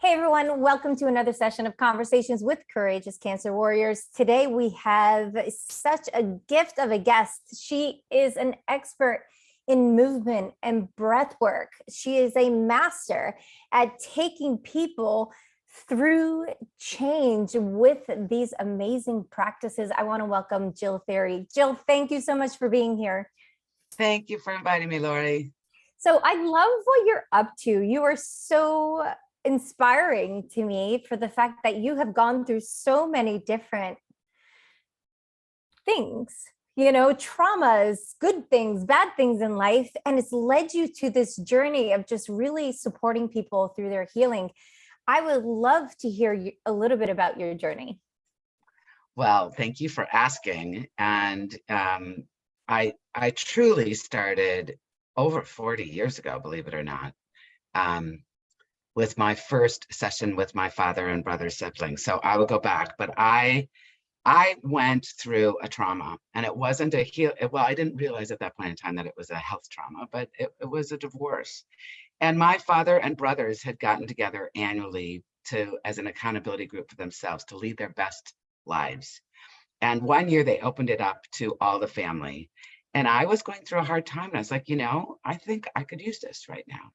Hey everyone, welcome to another session of Conversations with Courageous Cancer Warriors. Today we have such a gift of a guest. She is an expert in movement and breath work. She is a master at taking people through change with these amazing practices. I want to welcome Jill Thiry. Jill, thank you so much for being here. Thank you for inviting me, Lori. So I love what you're up to. You are so inspiring to me for the fact that you have gone through so many different things, traumas, good things, bad things in life. And it's led you to this journey of just really supporting people through their healing. I would love to hear a little bit about your journey. Well, thank you for asking. And I truly started over 40 years ago, believe it or not, with my first session with my father and brother siblings. So I will go back, but I went through a trauma, and it wasn't well, I didn't realize at that point in time that it was a health trauma, but it was a divorce. And my father and brothers had gotten together annually as an accountability group for themselves to lead their best lives. And one year they opened it up to all the family. And I was going through a hard time. And I was like, I think I could use this right now.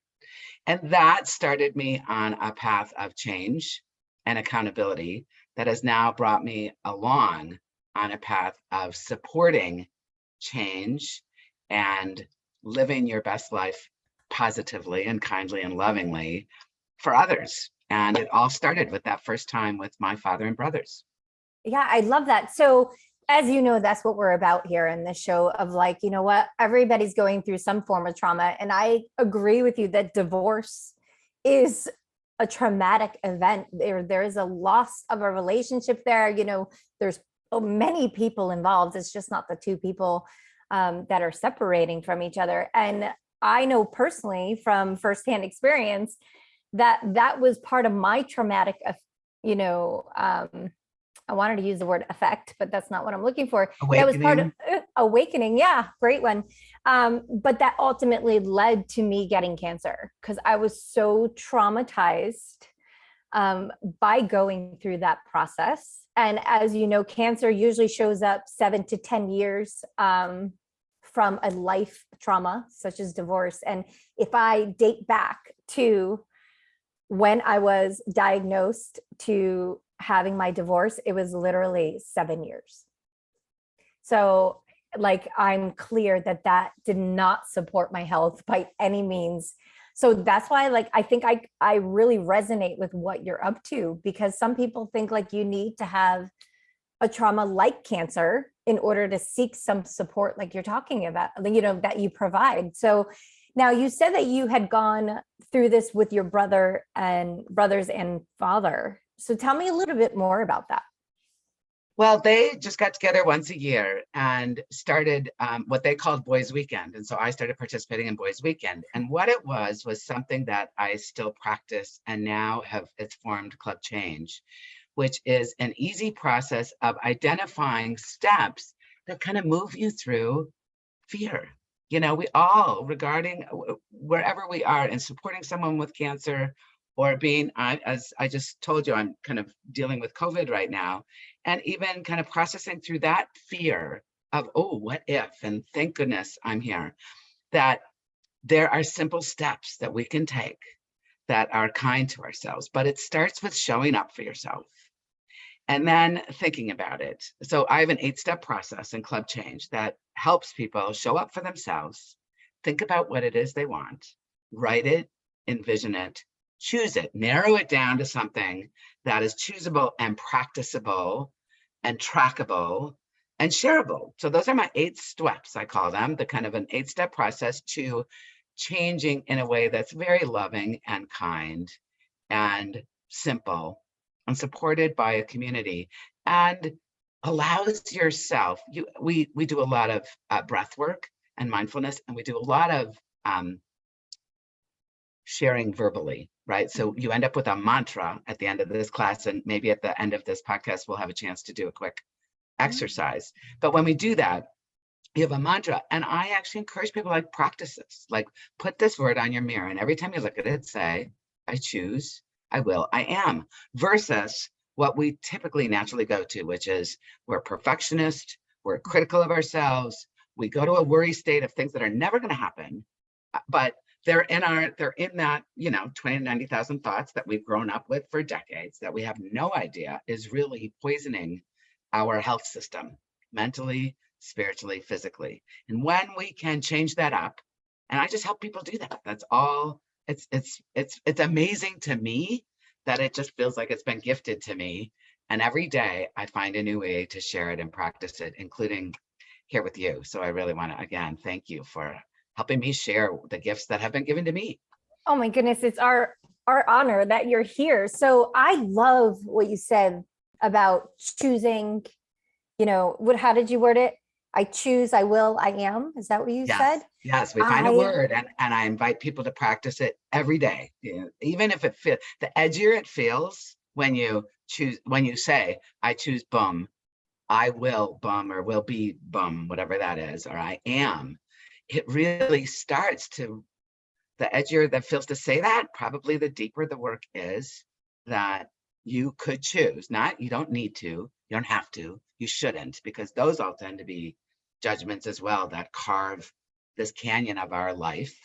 And that started me on a path of change and accountability that has now brought me along on a path of supporting change and living your best life positively and kindly and lovingly for others. And it all started with that first time with my father and brothers. Yeah, I love that. So as you know, that's what we're about here in this show of like, you know what, everybody's going through some form of trauma. And I agree with you that divorce is a traumatic event. There is a loss of a relationship there. There's many people involved. It's just not the two people that are separating from each other. And I know personally from firsthand experience that was part of my traumatic, I wanted to use the word effect, but that's not what I'm looking for. Awakening. That was part of awakening. Yeah, great one. But that ultimately led to me getting cancer because I was so traumatized by going through that process. And as you know, cancer usually shows up 7 to 10 years from a life trauma, such as divorce. And if I date back to when I was diagnosed to having my divorce, it was literally 7 years. So I'm clear that did not support my health by any means. So that's why I think I really resonate with what you're up to, because some people think you need to have a trauma like cancer in order to seek some support like you're talking about, that you provide. So now you said that you had gone through this with your brothers and father. So tell me a little bit more about that. Well, they just got together once a year and started what they called Boys Weekend. And so I started participating in Boys Weekend. And what it was something that I still practice and now it's formed Club Change, which is an easy process of identifying steps that kind of move you through fear. We all, regarding wherever we are and supporting someone with cancer, or as I just told you, I'm kind of dealing with COVID right now, and even kind of processing through that fear of, oh, what if, and thank goodness I'm here, that there are simple steps that we can take that are kind to ourselves. But it starts with showing up for yourself and then thinking about it. So I have an 8-step process in Club Change that helps people show up for themselves, think about what it is they want, write it, envision it, choose it, narrow it down to something that is choosable and practicable and trackable and shareable. So those are my 8 steps, I call them, the kind of an 8-step process to changing in a way that's very loving and kind and simple and supported by a community and allows yourself, we do a lot of breath work and mindfulness, and we do a lot of sharing verbally, right? So you end up with a mantra at the end of this class, and maybe at the end of this podcast, we'll have a chance to do a quick exercise. But when we do that, you have a mantra, and I actually encourage people practice this, put this word on your mirror, and every time you look at it, say, I choose I will, I am, versus what we typically naturally go to, which is we're perfectionist, we're critical of ourselves, we go to a worry state of things that are never going to happen, but they're in that, 20 to 90,000 thoughts that we've grown up with for decades that we have no idea is really poisoning our health system, mentally, spiritually, physically. And when we can change that up, and I just help people do that. That's all. It's amazing to me that it just feels like it's been gifted to me. And every day I find a new way to share it and practice it, including here with you. So I really want to, again, thank you for helping me share the gifts that have been given to me. Oh my goodness, it's our honor that you're here. So I love what you said about choosing, how did you word it? I choose, I will, I am. Is that what you said? Yes, we find a word and I invite people to practice it every day. Even if it feels, the edgier it feels when you say, I choose bum, I will bum, or will be bum, whatever that is, or I am, it really starts to, the edgier that feels to say that, probably the deeper the work is that you could choose. You don't need to, you don't have to, you shouldn't, because those all tend to be judgments as well that carve this canyon of our life.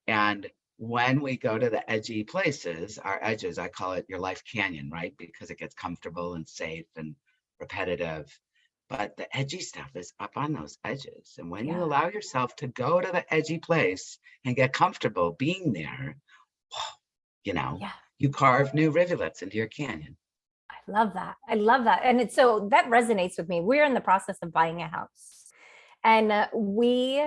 And when we go to the edgy places, our edges, I call it your life canyon, right? Because it gets comfortable and safe and repetitive. But the edgy stuff is up on those edges. And when you allow yourself to go to the edgy place and get comfortable being there, you carve new rivulets into your canyon. I love that. I love that. And it's so that resonates with me. We're in the process of buying a house. And we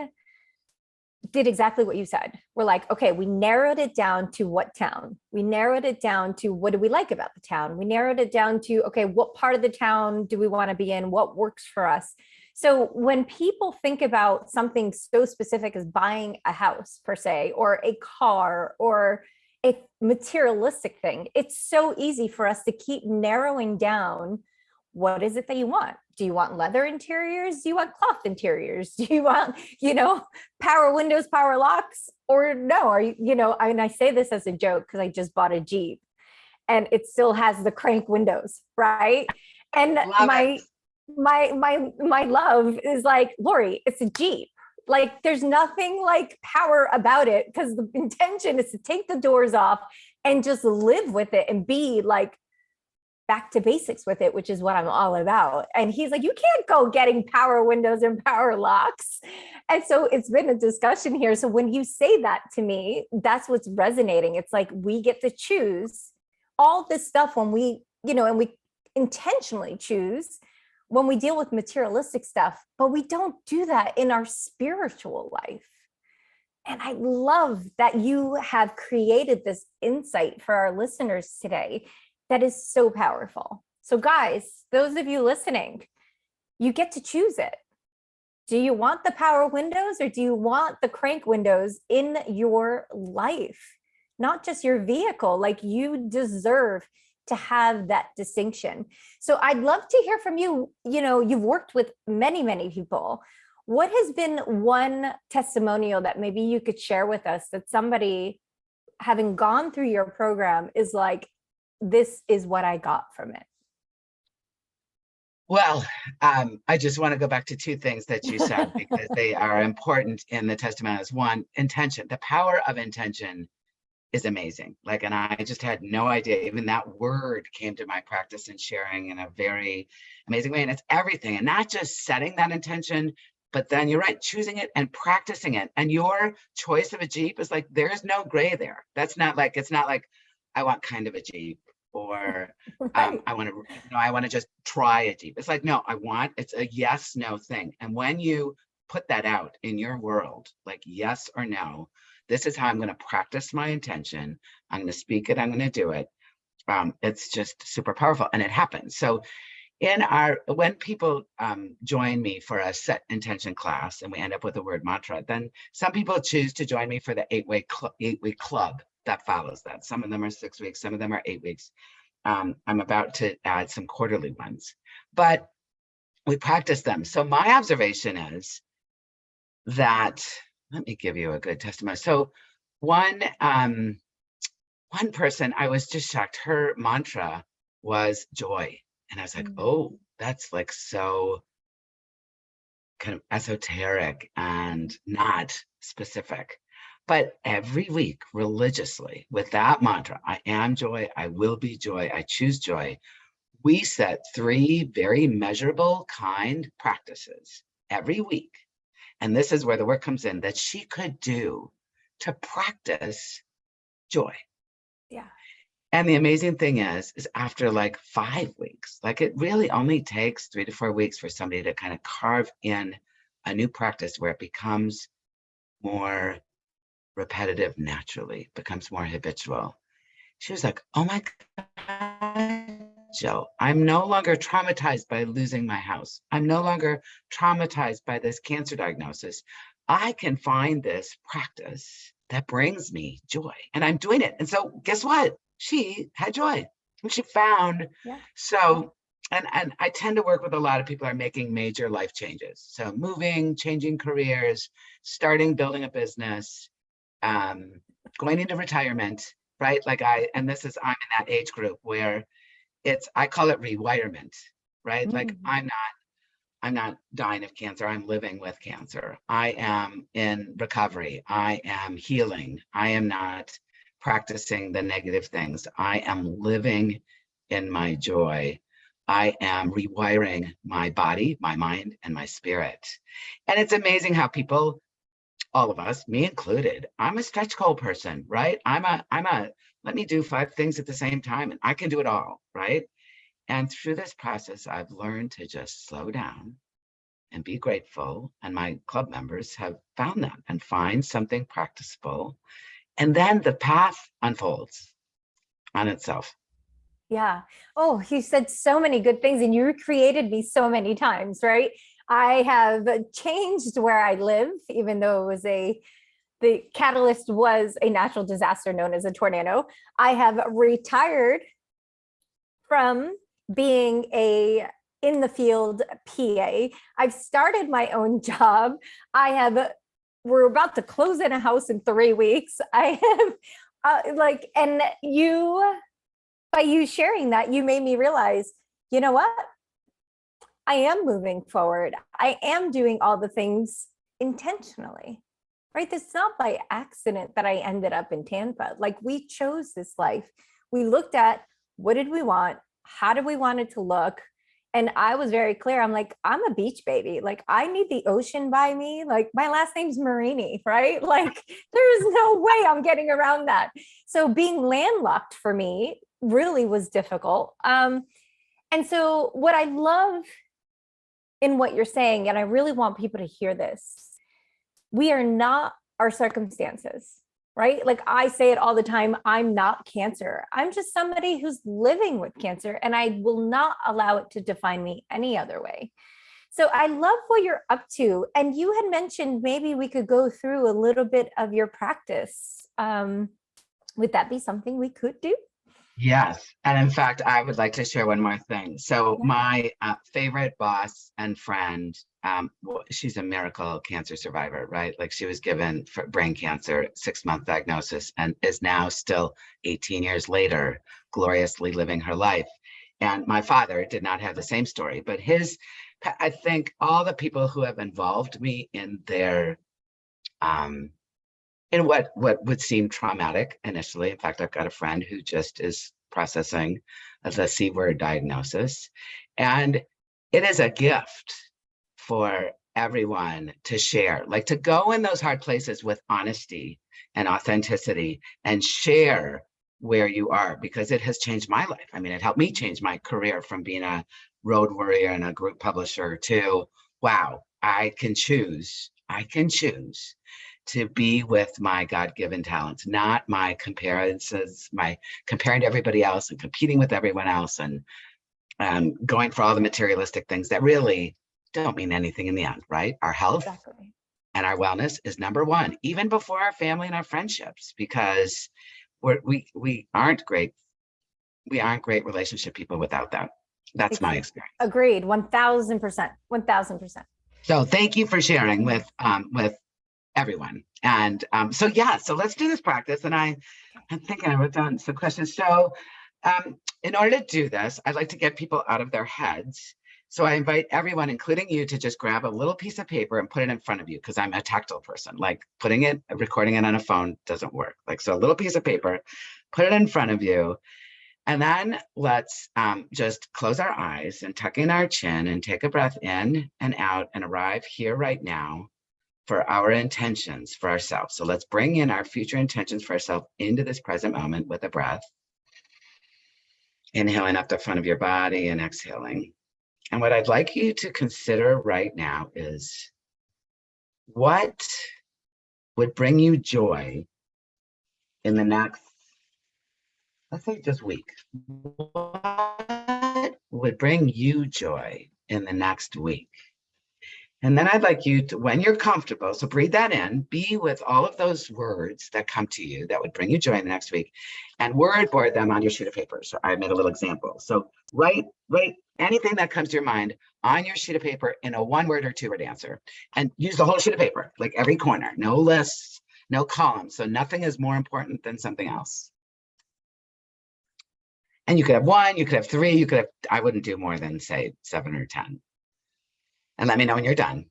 did exactly what you said. We're like, okay, we narrowed it down to what town? We narrowed it down to what do we like about the town? We narrowed it down to, okay, what part of the town do we want to be in? What works for us? So when people think about something so specific as buying a house per se, or a car, or a materialistic thing, it's so easy for us to keep narrowing down. What is it that you want? Do you want leather interiors? Do you want cloth interiors? Do you want, power windows, power locks? Or no, are you, and I say this as a joke because I just bought a Jeep and it still has the crank windows, right? And my love is like, Lori, it's a Jeep. Like there's nothing like power about it because the intention is to take the doors off and just live with it and be like back to basics with it, which is what I'm all about. And he's like, you can't go getting power windows and power locks. And so it's been a discussion here. So when you say that to me, that's what's resonating. It's like, we get to choose all this stuff when we, and we intentionally choose when we deal with materialistic stuff, but we don't do that in our spiritual life. And I love that you have created this insight for our listeners today that is so powerful. So guys, those of you listening, you get to choose it. Do you want the power windows or do you want the crank windows in your life? Not just your vehicle, like you deserve to have that distinction. So I'd love to hear from you. You've worked with many, many people. What has been one testimonial that maybe you could share with us that somebody having gone through your program is like, this is what I got from it? Well, I just want to go back to two things that you said because they are important in the testimonials. One, intention. The power of intention is amazing. And I just had no idea. Even that word came to my practice and sharing in a very amazing way. And it's everything. And not just setting that intention, but then you're right, choosing it and practicing it. And your choice of a Jeep is like, there's no gray there. It's not like, I want kind of a Jeep, or right. I want to just try a Jeep. It's like, no, it's a yes, no thing. And when you put that out in your world, like yes or no, this is how I'm going to practice my intention. I'm going to speak it. I'm going to do it. It's just super powerful, and it happens. So when people join me for a set intention class and we end up with a word mantra, then some people choose to join me for the 8-week club that follows that. Some of them are 6 weeks, some of them are 8 weeks. I'm about to add some quarterly ones, but we practice them. So my observation is that, let me give you a good testimony. So one, one person, I was just shocked. Her mantra was joy. And I was like, oh, that's like so kind of esoteric and not specific. But every week, religiously, with that mantra, I am joy, I will be joy, I choose joy, we set 3 very measurable, kind practices every week. And this is where the work comes in that she could do to practice joy. Yeah. And the amazing thing is after like 5 weeks, like it really only takes 3 to 4 weeks for somebody to kind of carve in a new practice where it becomes more repetitive naturally, becomes more habitual. She was like, oh my God, Joe, I'm no longer traumatized by losing my house. I'm no longer traumatized by this cancer diagnosis. I can find this practice that brings me joy, and I'm doing it. And so guess what? She had joy, and she found, Yeah. so, and I tend to work with a lot of people who are making major life changes. So moving, changing careers, starting, building a business, going into retirement, right? Like I'm in that age group where I call it rewirement, right? Like I'm not dying of cancer. I'm living with cancer. I am in recovery. I am healing. I am not practicing the negative things. I am living in my joy. I am rewiring my body, my mind, and my spirit. And it's amazing how people, all of us, me included, I'm a stretch goal person, right? Let me do 5 things at the same time and I can do it all, right? And through this process, I've learned to just slow down and be grateful. And my club members have found that and find something practicable. And then the path unfolds on itself. Yeah. Oh, you said so many good things and you recreated me so many times, right? I have changed where I live, even though the catalyst was a natural disaster known as a tornado. I have retired from being a in the field PA. I've started my own job. We're about to close in a house in 3 weeks. I have and by you sharing that, you made me realize, you know what? I am moving forward. I am doing all the things intentionally, right? This is not by accident that I ended up in Tampa. Like we chose this life. We looked at what did we want? How did we want it to look? And I was very clear. I'm like, I'm a beach baby. Like I need the ocean by me. Like my last name's Marini, right? Like there's no way I'm getting around that. So being landlocked for me really was difficult. And so what I love in what you're saying, and I really want people to hear this, we are not our circumstances, right? Like I say it all the time, I'm not cancer. I'm just somebody who's living with cancer, and I will not allow it to define me any other way. So I love what you're up to. And you had mentioned maybe we could go through a little bit of your practice. Would that be something we could do? Yes. And in fact, I would like to share one more thing. So Yeah. my favorite boss and friend, she's a miracle cancer survivor, right? Like she was given for brain cancer, 6-month diagnosis, and is now still 18 years later, gloriously living her life. And my father did not have the same story, but I think all the people who have involved me in their, in what would seem traumatic initially. In fact, I've got a friend who just is processing the C-word diagnosis. And it is a gift for everyone to share, like to go in those hard places with honesty and authenticity and share where you are, because it has changed my life. I mean, it helped me change my career from being a road warrior and a group publisher to, wow, I can choose to be with my God-given talents, not my comparisons, my comparing to everybody else and competing with everyone else and going for all the materialistic things that really don't mean anything in the end, right? Our health Exactly. and our wellness is number one, even before our family and our friendships, because we aren't great relationship people without that. That's my experience. Agreed. 1000%. 1000%. So thank you for sharing with everyone. And so yeah, so let's do this practice. And I'm thinking I wrote down some questions. So in order to do this, I'd like to get people out of their heads. So I invite everyone, including you, to just grab a little piece of paper and put it in front of you, because I'm a tactile person. Like recording it on a phone doesn't work. Like, so a little piece of paper, put it in front of you. And then let's just close our eyes and tuck in our chin and take a breath in and out and arrive here right now for our intentions for ourselves. So let's bring in our future intentions for ourselves into this present moment with a breath. Inhaling up the front of your body and exhaling. And what I'd like you to consider right now is, what would bring you joy in the next, let's say, just week? What would bring you joy in the next week? And then I'd like you to, when you're comfortable, so breathe that in, be with all of those words that come to you that would bring you joy in the next week, and word board them on your sheet of paper. So I made a little example. So write anything that comes to your mind on your sheet of paper in a 1-word or 2-word answer, and use the whole sheet of paper, like every corner, no lists, no columns. So nothing is more important than something else. And you could have 1, you could have 3, you could have, I wouldn't do more than say 7 or 10. And let me know when you're done.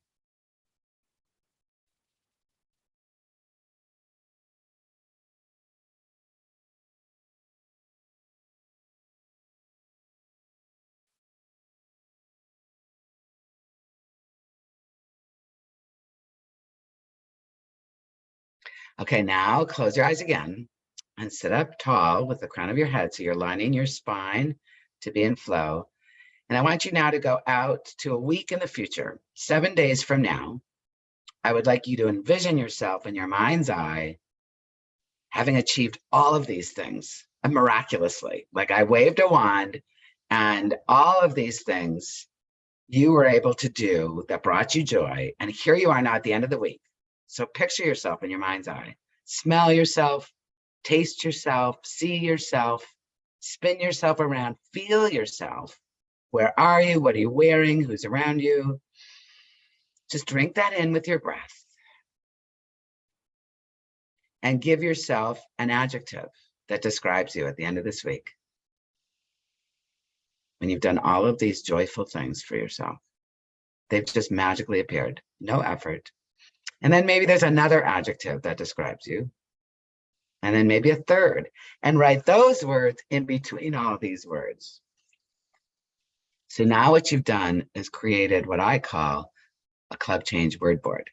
Okay, now close your eyes again and sit up tall with the crown of your head. So you're lining your spine to be in flow. And I want you now to go out to a week in the future, 7 days from now. I would like you to envision yourself in your mind's eye having achieved all of these things miraculously. Like I waved a wand and all of these things you were able to do that brought you joy. And here you are now at the end of the week. So picture yourself in your mind's eye, smell yourself, taste yourself, see yourself, spin yourself around, feel yourself. Where are you? What are you wearing? Who's around you? Just drink that in with your breath. And give yourself an adjective that describes you at the end of this week, when you've done all of these joyful things for yourself. They've just magically appeared, no effort. And then maybe there's another adjective that describes you. And then maybe a third. And write those words in between all these words. So now what you've done is created what I call a club change word board.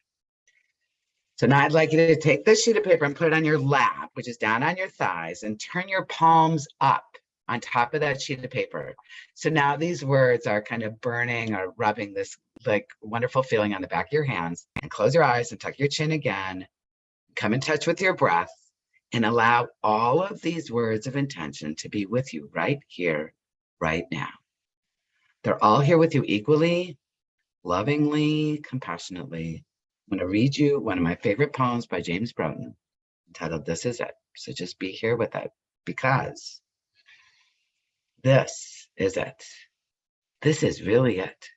So now I'd like you to take this sheet of paper and put it on your lap, which is down on your thighs, and turn your palms up on top of that sheet of paper. So now these words are kind of burning or rubbing this like wonderful feeling on the back of your hands. And close your eyes and tuck your chin again. Come in touch with your breath and allow all of these words of intention to be with you right here, right now. They're all here with you equally, lovingly, compassionately. I'm going to read you one of my favorite poems by James Broughton entitled "This Is It." So just be here with it, because this is it. This is really it.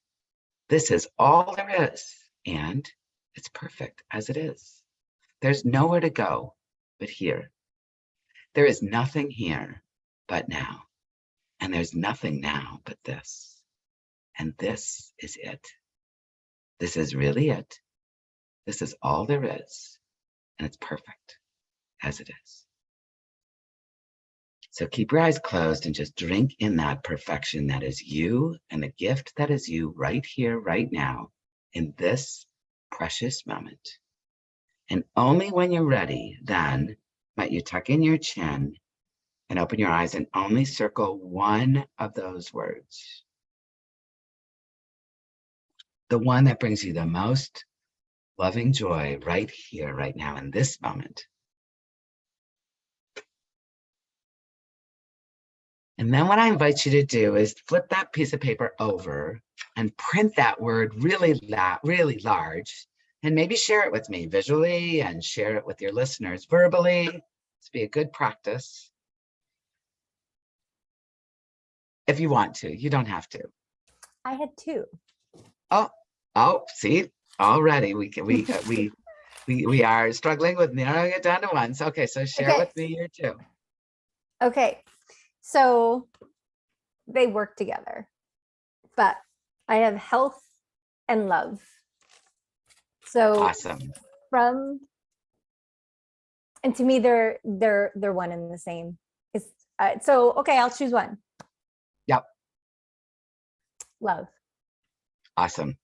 This is all there is, and it's perfect as it is. There's nowhere to go but here. There is nothing here but now, and there's nothing now but this. And this is it. This is really it. This is all there is, and it's perfect as it is. So keep your eyes closed and just drink in that perfection that is you, and the gift that is you right here, right now, in this precious moment. And only when you're ready, then, might you tuck in your chin and open your eyes and only circle one of those words. The one that brings you the most loving joy right here, right now, in this moment. And then what I invite you to do is flip that piece of paper over and print that word really large, and maybe share it with me visually and share it with your listeners verbally. This be a good practice. If you want to, you don't have to. I had 2. Oh, see, already we We are struggling with narrowing it down to one. So, okay, so share Okay. with me your two. Okay. So they work together, but I have health and love. So Awesome. from, and to me, they're one and the same. It's so okay. I'll choose one. Yep. Love. Awesome.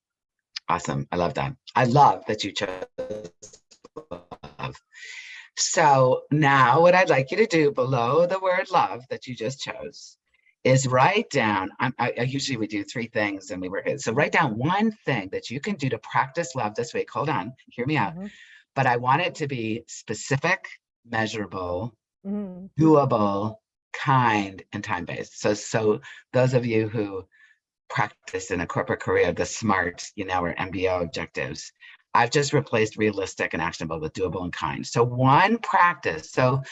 Awesome. I love that. I love that you chose love. So now what I'd like you to do below the word love that you just chose is write down, I usually we do three things and we work it. So write down one thing that you can do to practice love this week. Hold on, hear me out. But I want it to be specific, measurable, doable, kind, and time-based. So those of you who practice in a corporate career, the SMART, or MBO objectives, I've just replaced realistic and actionable with doable and kind. So one practice. So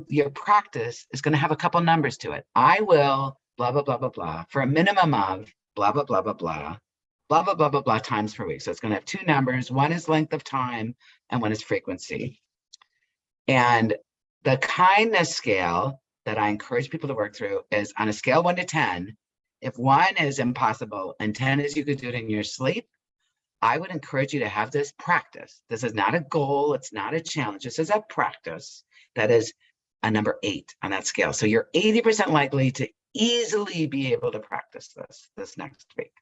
your practice is going to have a couple numbers to it. I will blah, blah, blah, blah, blah, for a minimum of blah, blah, blah, blah, blah, blah, blah, blah, blah, blah times per week. So it's going to have two numbers. One is length of time and one is frequency. And the kindness scale that I encourage people to work through is on a scale 1 to 10. If 1 is impossible and 10 is you could do it in your sleep, I would encourage you to have this practice. This is not a goal. It's not a challenge. This is a practice that is a number 8 on that scale. So you're 80% likely to easily be able to practice this next week.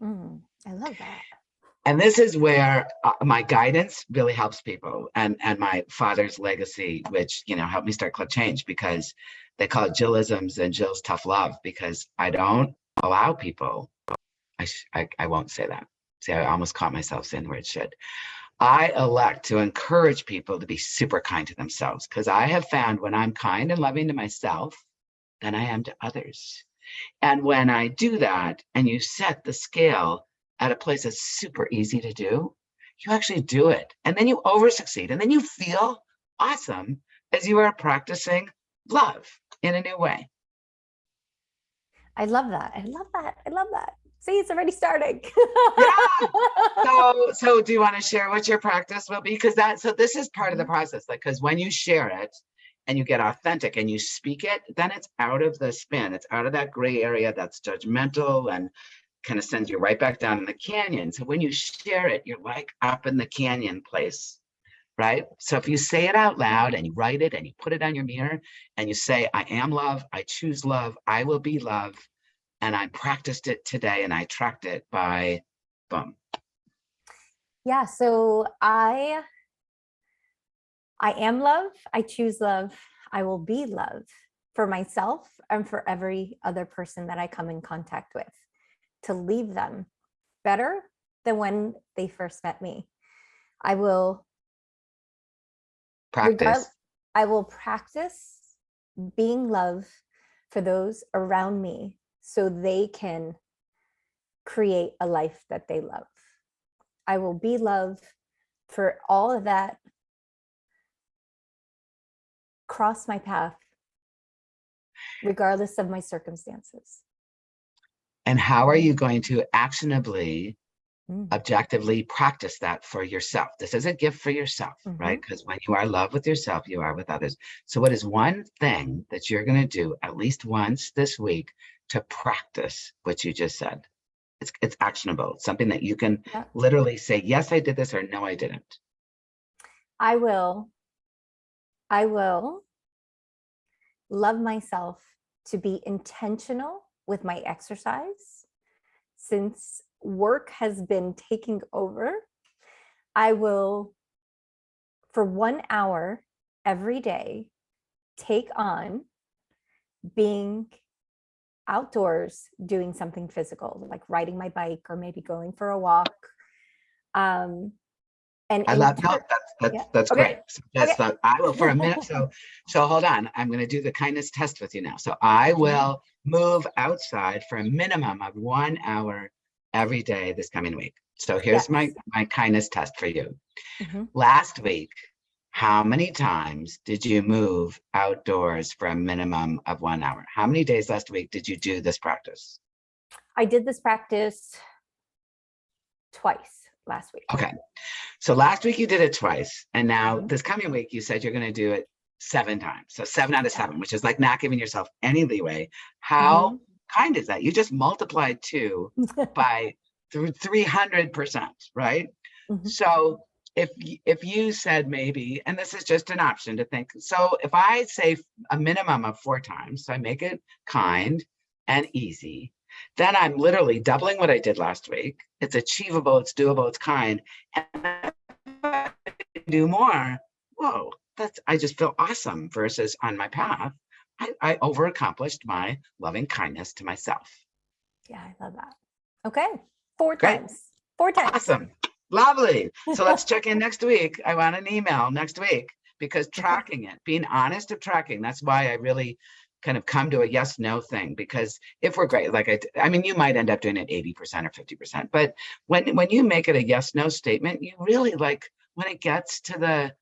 I love that. And this is where my guidance really helps people, and my father's legacy, which helped me start Club Change, because they call it Jillisms and Jill's tough love, because I don't allow people. I won't say that. See, I almost caught myself saying the word should. I elect to encourage people to be super kind to themselves, because I have found when I'm kind and loving to myself, then I am to others. And when I do that, and you set the scale at a place that's super easy to do, you actually do it. And then you over succeed. And then you feel awesome as you are practicing love in a new way. I love that. I love that. I love that. See, it's already starting. Yeah. So do you want to share what your practice will be? So this is part of the process. Because when you share it and you get authentic and you speak it, then it's out of the spin. It's out of that gray area that's judgmental and kind of sends you right back down in the canyon. So when you share it, you're like up in the canyon place, right? So if you say it out loud and you write it and you put it on your mirror and you say, I am love, I choose love, I will be love, and I practiced it today and I tracked it by boom. Yeah, so I am love, I choose love, I will be love for myself and for every other person that I come in contact with, to leave them better than when they first met me. I will practice. I will practice being love for those around me so they can create a life that they love. I will be love for all of that cross my path, regardless of my circumstances. And how are you going to actionably, objectively practice that for yourself? This is a gift for yourself, right? Because when you are love with yourself, you are with others. So what is one thing that you're going to do at least once this week to practice what you just said? It's actionable. It's something that you can literally say, yes, I did this, or no, I didn't. I will love myself to be intentional with my exercise. Since work has been taking over, I will, for 1 hour every day, take on being outdoors doing something physical, like riding my bike or maybe going for a walk. And I love that's okay. great. So just I will for a minute. So hold on. I'm going to do the kindness test with you now. So I will move outside for a minimum of 1 hour every day this coming week. So here's my kindness test for you. Last week, how many times did you move outdoors for a minimum of 1 hour? How many days last week did you do this practice? I did this practice twice. last week. Okay. So last week you did it twice. And now Mhm. this coming week, you said you're going to do it 7 times. So 7 out of 7, which is like not giving yourself any leeway. How kind is that? You just multiplied 2 by through 300%, right? Mhm. So if you said maybe, and this is just an option to think, so if I say a minimum of 4 times, so I make it kind and easy, then I'm literally doubling what I did last week. It's achievable, it's doable, it's kind. And if I do more, whoa, I just feel awesome versus on my path. I over accomplished my loving kindness to myself. Yeah, I love that. Okay. 4 Great. times. 4 times. Awesome. Lovely. So let's check in next week. I want an email next week because tracking it, being honest of tracking, that's why I really kind of come to a yes, no thing. Because if we're great, like I mean, you might end up doing it 80% or 50%, but when you make it a yes, no statement, you really like when it gets to the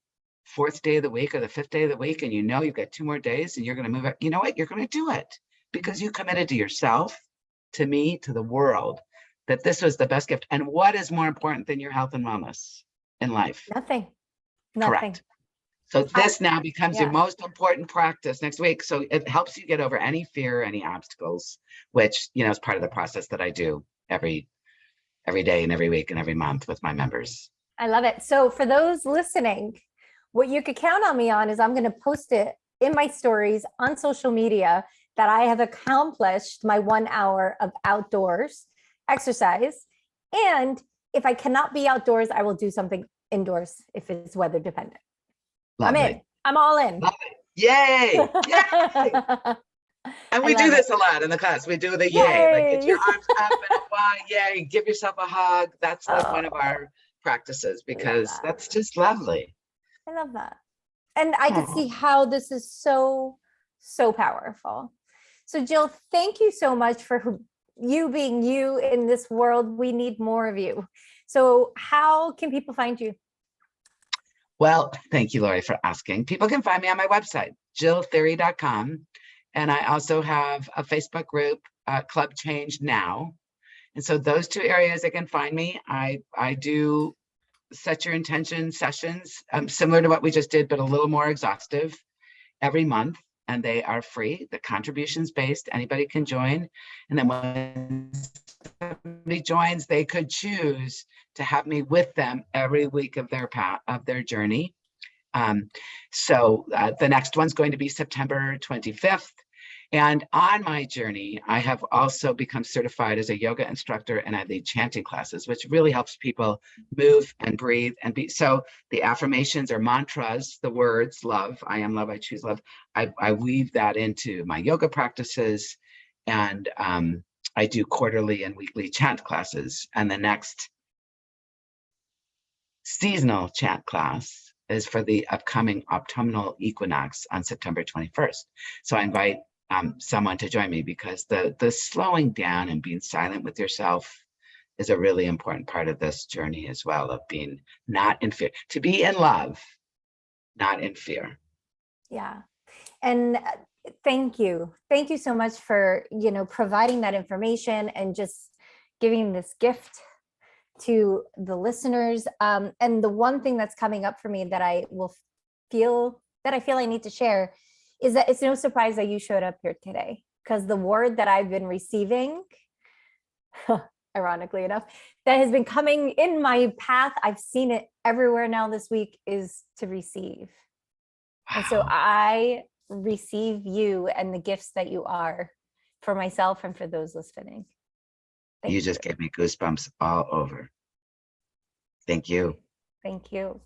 4th day of the week or the 5th day of the week, and you know you've got 2 more days and you're going to move it, you know what? You're going to do it because you committed to yourself, to me, to the world, that this was the best gift. And what is more important than your health and wellness in life? Nothing. Correct. So this now becomes your yeah. most important practice next week. So it helps you get over any fear, any obstacles, which, you know, is part of the process that I do every day and every week and every month with my members. I love it. So for those listening, what you could count on me on is I'm going to post it in my stories on social media that I have accomplished my 1 hour of outdoors exercise. And if I cannot be outdoors, I will do something indoors if it's weather dependent. Lovely. I'm in. I'm all in. Love it. Yay! Yay! And we do this a lot in the class. We do the yay, like get your arms up and a why, yay, give yourself a hug. That's like one of our practices because that's just lovely. I love that. And I could see how this is so, so powerful. So Jill, thank you so much for you being you in this world. We need more of you. So how can people find you? Well, thank you, Lori, for asking. People can find me on my website, jillthiry.com. And I also have a Facebook group, Club Change Now. And so those 2 areas they can find me. I do set your intention sessions, similar to what we just did, but a little more exhaustive every month. And they are free. The contribution's based. Anybody can join. And then when somebody joins, they could choose to have me with them every week of their path, of their journey. So the next one's going to be September 25th. And on my journey, I have also become certified as a yoga instructor, and I lead chanting classes, which really helps people move and breathe and be. So the affirmations or mantras, the words, love, I am love, I choose love. I weave that into my yoga practices, and I do quarterly and weekly chant classes. And the next seasonal chant class is for the upcoming autumnal equinox on September 21st. So I invite someone to join me because the slowing down and being silent with yourself is a really important part of this journey as well, of being not in fear, to be in love, not in fear. Yeah. And thank you. Thank you so much for, providing that information and just giving this gift to the listeners. And the one thing that's coming up for me that I feel I need to share is that it's no surprise that you showed up here today, because the word that I've been receiving, ironically enough, that has been coming in my path, I've seen it everywhere now this week, is to receive. Wow. And so I receive you and the gifts that you are for myself and for those listening. You just gave me goosebumps all over. Thank you. Thank you.